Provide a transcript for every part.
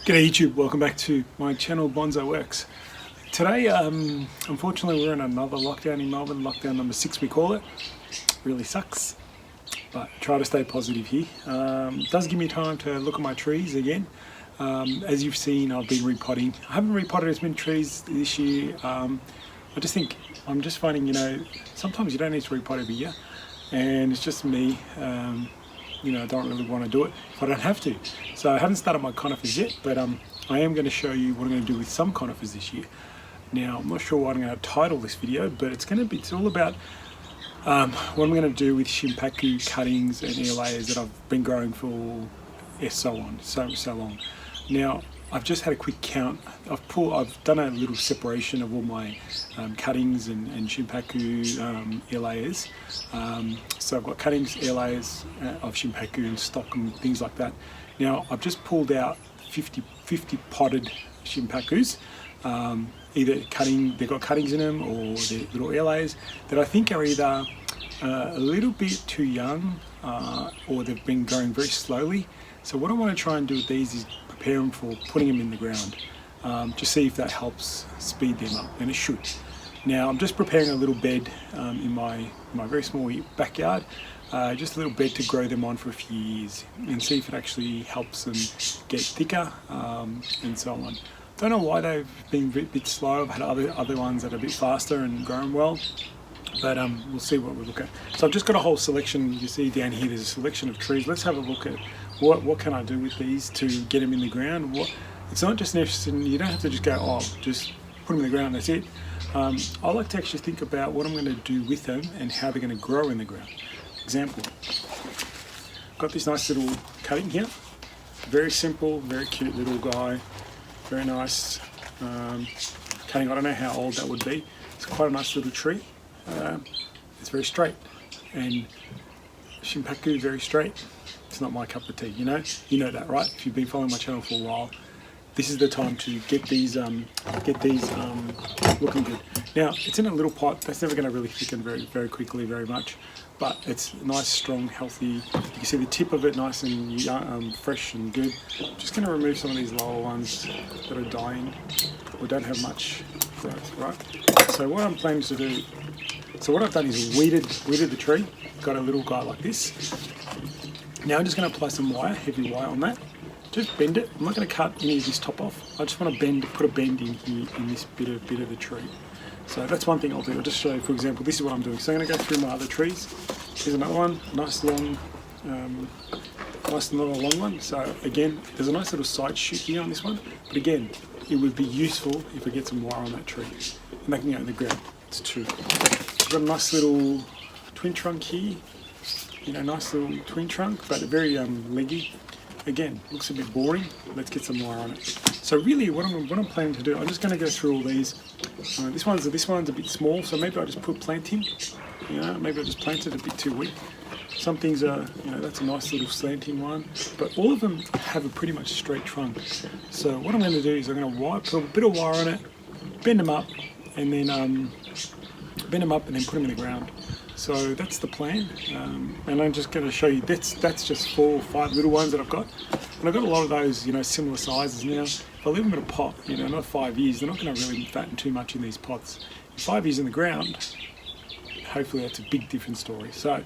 G'day YouTube, welcome back to my channel Bonsai Works. Today, unfortunately we're in another lockdown in Melbourne, lockdown number 6 we call it. Really sucks, but try to stay positive here. It does give me time to look at my trees again. As you've seen, I've been repotting. I haven't repotted as many trees this year. I'm just finding, sometimes you don't need to repot every year, and it's just me. I don't really want to do it if I don't have to. So I haven't started my conifers yet, but I am going to show you what I'm going to do with some conifers this year. Now, I'm not sure what I'm going to title this video, but it's all about what I'm going to do with shimpaku cuttings and airlayers that I've been growing for so long. Now, I've just had a quick count. I've done a little separation of all my cuttings and shimpaku airlayers. So I've got cuttings, airlayers of shimpaku and stock and things like that. Now I've just pulled out 50 potted shimpakus. Either they've got cuttings in them, or they're little airlayers that I think are either a little bit too young or they've been growing very slowly. So what I want to try and do with these is prepare them for putting them in the ground, to see if that helps speed them up, and it should. Now I'm just preparing a little bed in my very small backyard, just a little bed to grow them on for a few years and see if it actually helps them get thicker and so on. Don't know why they've been a bit slow. I've had other ones that are a bit faster and growing well, but we'll see what we look at. So I've just got a whole selection. You see down here there's a selection of trees. Let's have a look at what can I do with these to get them in the ground. It's not just necessary, you don't have to just go, just put them in the ground, that's it. I like to actually think about what I'm going to do with them and how they're going to grow in the ground. Example, got this nice little cutting here. Very simple, very cute little guy. Very nice cutting. I don't know how old that would be. It's quite a nice little tree. It's very straight, and shimpaku very straight. It's not my cup of tea, you know that, right? If you've been following my channel for a while, this is the time to get these looking good. Now it's in a little pot. That's never going to really thicken very quickly, very much, but it's nice, strong, healthy. You can see the tip of it nice and young, fresh and good. I'm just going to remove some of these lower ones that are dying or don't have much growth, right? So what I'm planning to do, what I've done is weeded the tree. Got a little guy like this. Now I'm just going to apply some wire, heavy wire on that. Just bend it. I'm not going to cut any of this top off. I just want to put a bend in here in this bit of the tree. So that's one thing I'll do. I'll just show you, for example, this is what I'm doing. So I'm going to go through my other trees. Here's another one, nice long one. So again, there's a nice little side shoot here on this one. But again, it would be useful if I get some wire on that tree. And that can go in the ground. It's true. I've got a nice little twin trunk here. Nice little twin trunk, but very leggy. Again, looks a bit boring. Let's get some wire on it. So really, what I'm planning to do, I'm just going to go through all these. This one's a bit small, so maybe I'll just put planting. Maybe I'll just plant it a bit too weak. Some things are, that's a nice little slanting one, but all of them have a pretty much straight trunk. So what I'm going to do is I'm going to put a bit of wire on it, bend them up, and then put them in the ground. So that's the plan, and I'm just going to show you, that's just 4 or 5 little ones that I've got, and I've got a lot of those, similar sizes now. If I leave them in a pot, not 5 years, they're not going to really fatten too much in these pots. 5 years in the ground, hopefully that's a big different story. So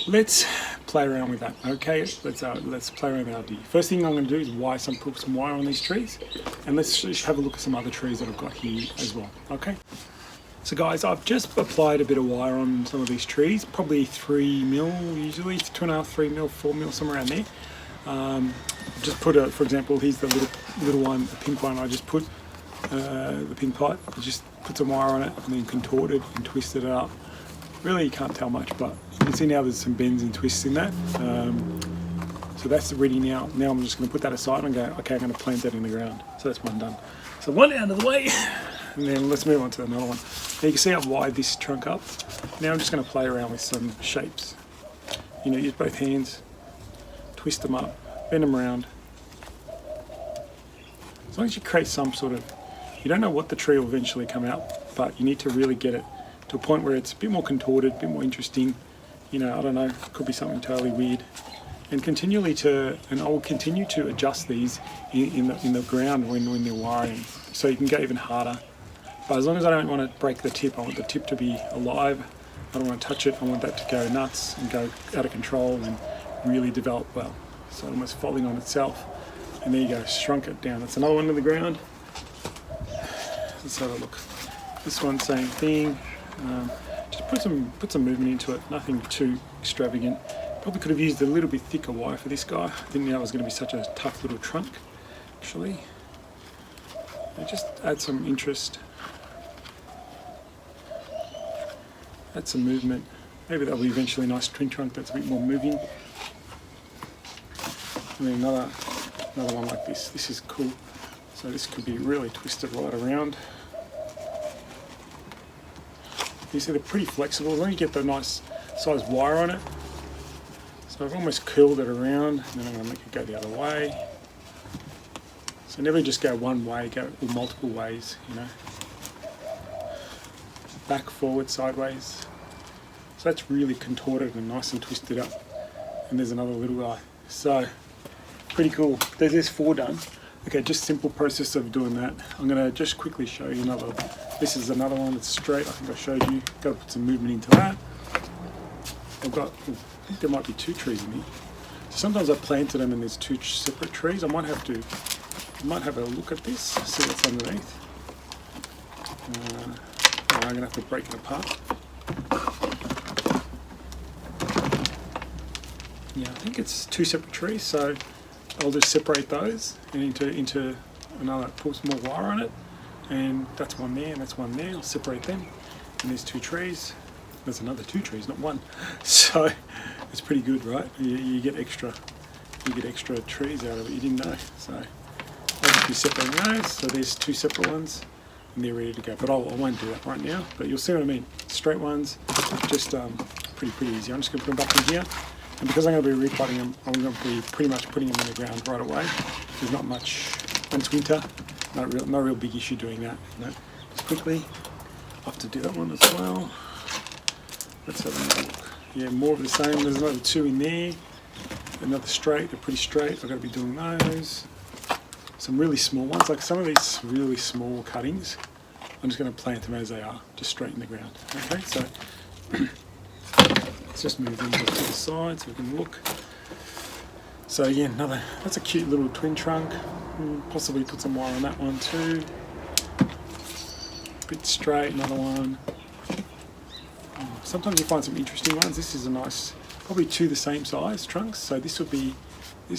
let's play around with that, okay? Let's play around with that idea. First thing I'm going to do is put some wire on these trees, and let's just have a look at some other trees that I've got here as well, okay? So guys, I've just applied a bit of wire on some of these trees, probably 3 mil usually, 2.5, 3 mil, 4 mil, somewhere around there. Just put for example, here's the little one, the pink one. I just put the pink pot, just put some wire on it and then contorted and twisted it up. Really, you can't tell much, but you can see now there's some bends and twists in that. So that's ready now. Now I'm just going to put that aside and go, okay, I'm going to plant that in the ground. So that's one done. So one out of the way. And then let's move on to another one. Now you can see I've wired this trunk up. Now I'm just going to play around with some shapes. Use both hands, twist them up, bend them around. As long as you create some sort of, you don't know what the tree will eventually come out, but you need to really get it to a point where it's a bit more contorted, a bit more interesting. I don't know, it could be something totally weird. and I will continue to adjust these in the ground when they're wiring, so you can go even harder. But as long as I don't want to break the tip, I want the tip to be alive. I don't want to touch it. I want that to go nuts and go out of control and really develop well. So almost folding on itself. And there you go, shrunk it down. That's another one to the ground. Let's have a look. This one, same thing. Just put some movement into it. Nothing too extravagant. Probably could have used a little bit thicker wire for this guy. I didn't know it was going to be such a tough little trunk, actually. Just add some interest. Add some movement. Maybe that'll be eventually a nice twin trunk that's a bit more moving. And then another one like this. This is cool. So this could be really twisted right around. You see they're pretty flexible as long as you get the nice size wire on it. So I've almost curled it around, and then I'm going to make it go the other way. So never just go one way, go multiple ways, you know. Back, forward, sideways. So that's really contorted and nice and twisted up. And there's another little guy. So pretty cool. There's 4 done. Okay, just simple process of doing that. I'm going to just quickly show you another. This is another one that's straight. I think I showed you. Got to put some movement into that. I think there might be 2 trees in here. So sometimes I planted them and there's 2 separate trees. I might have a look at this, see what's underneath. I'm going to have to break it apart. Yeah, I think it's 2 separate trees, so I'll just separate those and into another, put some more wire on it, and that's one there and that's one there. I'll separate them, and there's 2 trees. There's another 2 trees, not 1. So it's pretty good, right? You get extra trees out of it. You didn't know. So I'll just be separating those. So there's 2 separate ones, and they're ready to go. But I won't do that right now. But you'll see what I mean. Straight ones, just pretty easy. I'm just going to put them back in here. And because I'm going to be repotting them, I'm going to be pretty much putting them in the ground right away. There's not much, when it's winter, no real big issue doing that. You know. Just quickly, I have to do that one as well. Let's have another look. Yeah, more of the same. There's another 2 in there. Another straight, they're pretty straight. I've got to be doing those. Some really small ones, like some of these really small cuttings, I'm just going to plant them as they are, just straight in the ground. Okay, so let's just move them to the side so we can look. So again, that's a cute little twin trunk. Possibly put some wire on that one too. Bit straight, another one. Sometimes you find some interesting ones. This is a nice, probably 2 the same size trunks. So this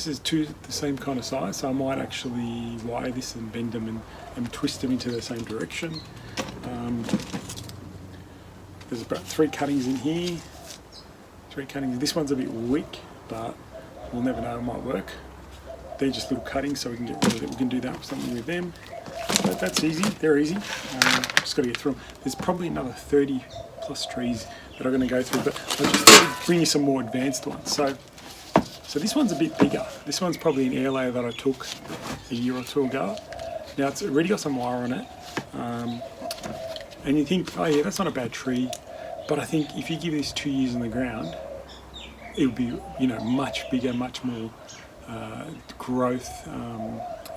is 2 the same kind of size. So I might actually wire this and bend them and twist them into the same direction. There's about 3 cuttings in here. 3 cuttings. This one's a bit weak, but we'll never know. It might work. They're just little cuttings, so we can get rid of it. We can do that something with them. But that's easy. They're easy. Just got to get through them. There's probably another 30 plus trees that I'm going to go through, but I'll just bring you some more advanced ones. So this one's a bit bigger. This one's probably an airlayer that I took a year or 2 ago. Now it's already got some wire on it, and you think, oh yeah, that's not a bad tree. But I think if you give this 2 years in the ground, it'll be, you know, much bigger, much more growth.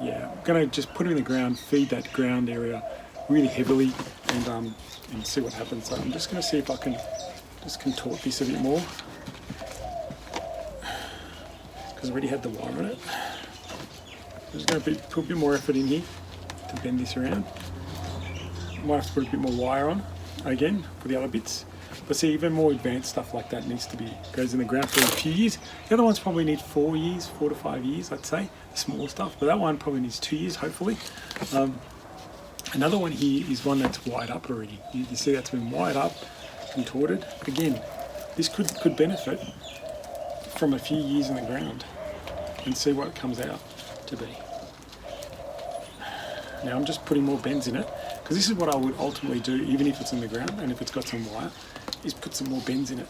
Yeah, I'm going to just put it in the ground, feed that ground area really heavily, and see what happens. So I'm just going to see if I can just contort this a bit more, because I already had the wire on it. I'm just going to put a bit more effort in here to bend this around. I might have to put a bit more wire on again for the other bits. But see, even more advanced stuff like that goes in the ground for a few years. The other ones probably need 4 to 5 years, I'd say, the small stuff. But that one probably needs 2 years, hopefully. Another one here is one that's wired up already. You see that's been wired up, contorted. Again, this could benefit from a few years in the ground and see what it comes out to be. Now I'm just putting more bends in it, because this is what I would ultimately do, even if it's in the ground and if it's got some wire, is put some more bends in it.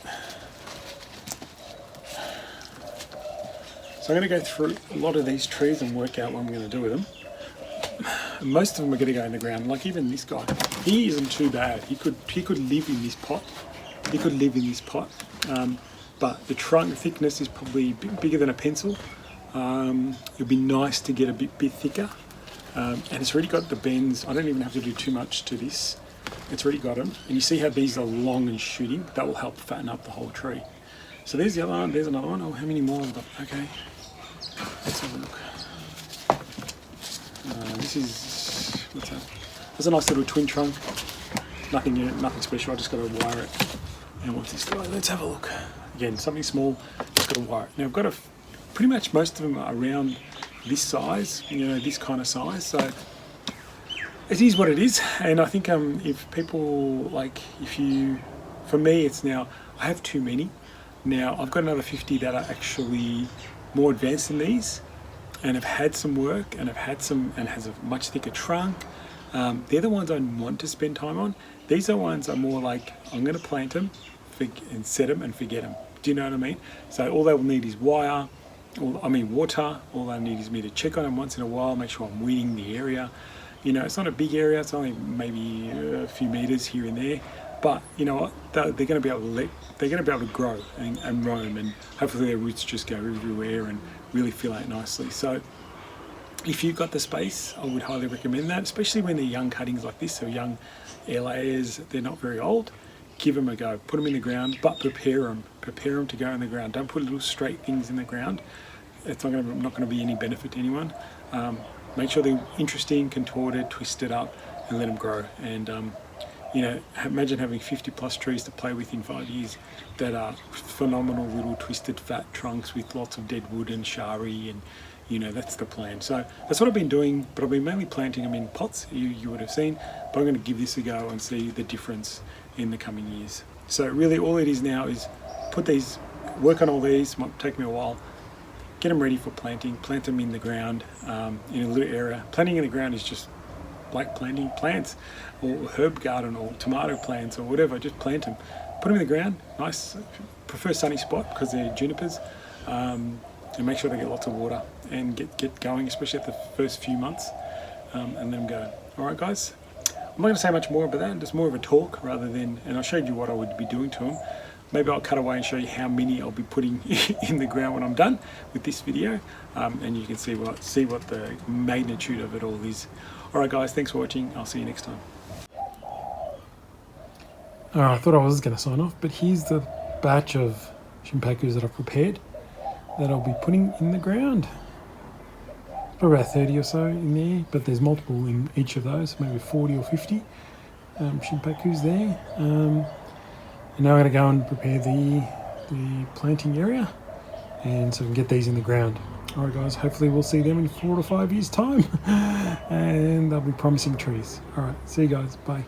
So I'm going to go through a lot of these trees and work out what I'm going to do with them. Most of them are going to go in the ground. Like even this guy, he isn't too bad. He could live in this pot. He could live in this pot. but the trunk thickness is probably a bit bigger than a pencil. It'd be nice to get a bit thicker, and it's already got the bends. I don't even have to do too much to this. It's already got them, and you see how these are long and shooting. That will help fatten up the whole tree. So there's the other one. There's another one. Oh, how many more have I got? Okay, let's have a look. This is, what's that? There's a nice little twin trunk. Nothing special. I just got to wire it. And what's this guy? Let's have a look. Again, something small. Just got to wire it. Now I've got pretty much most of them are around this size. This kind of size. So it is what it is. And I think if people for me, it's now I have too many. Now I've got another 50 that are actually more advanced than these, and have had some work, and has a much thicker trunk. They're the ones I want to spend time on. These are ones I'm more like, I'm going to plant them and set them and forget them. Do you know what I mean? So all they will need is water. All they need is me to check on them once in a while, make sure I'm weeding the area. It's not a big area. It's only maybe a few meters here and there. But you know what? They're going to be able to grow and roam, and hopefully their roots just go everywhere and really fill out nicely. So if you've got the space, I would highly recommend that, especially when they're young cuttings like this, so young airlayers, they're not very old. Give them a go, put them in the ground, but prepare them to go in the ground. Don't put little straight things in the ground. It's not going to be any benefit to anyone. Make sure they're interesting, contorted, twisted up, and let them grow. And imagine having 50 plus trees to play with in 5 years that are phenomenal little twisted fat trunks with lots of dead wood and shari, and that's the plan. So that's what I've been doing, but I've been mainly planting them in pots, you would have seen, but I'm going to give this a go and see the difference in the coming years. So really all it is now is work on all these, might take me a while, get them ready for planting, plant them in the ground, in a little area. Planting in the ground is just like planting plants, or herb garden, or tomato plants, or whatever. Just plant them, put them in the ground. Nice, prefer sunny spot because they're junipers, and make sure they get lots of water and get going, especially at the first few months, and let them go. All right, guys. I'm not going to say much more about that. Just more of a talk rather than. And I showed you what I would be doing to them. Maybe I'll cut away and show you how many I'll be putting in the ground when I'm done with this video, and you can see what the magnitude of it all is. Alright guys, thanks for watching. I'll see you next time. Alright, I thought I was going to sign off, but here's the batch of shimpakus that I've prepared that I'll be putting in the ground. Probably about 30 or so in there, but there's multiple in each of those, maybe 40 or 50 shimpakus there. And now I'm going to go and prepare the planting area, and so we can get these in the ground. Alright guys, hopefully we'll see them in 4 to 5 years time and they'll be promising trees. Alright, see you guys, bye.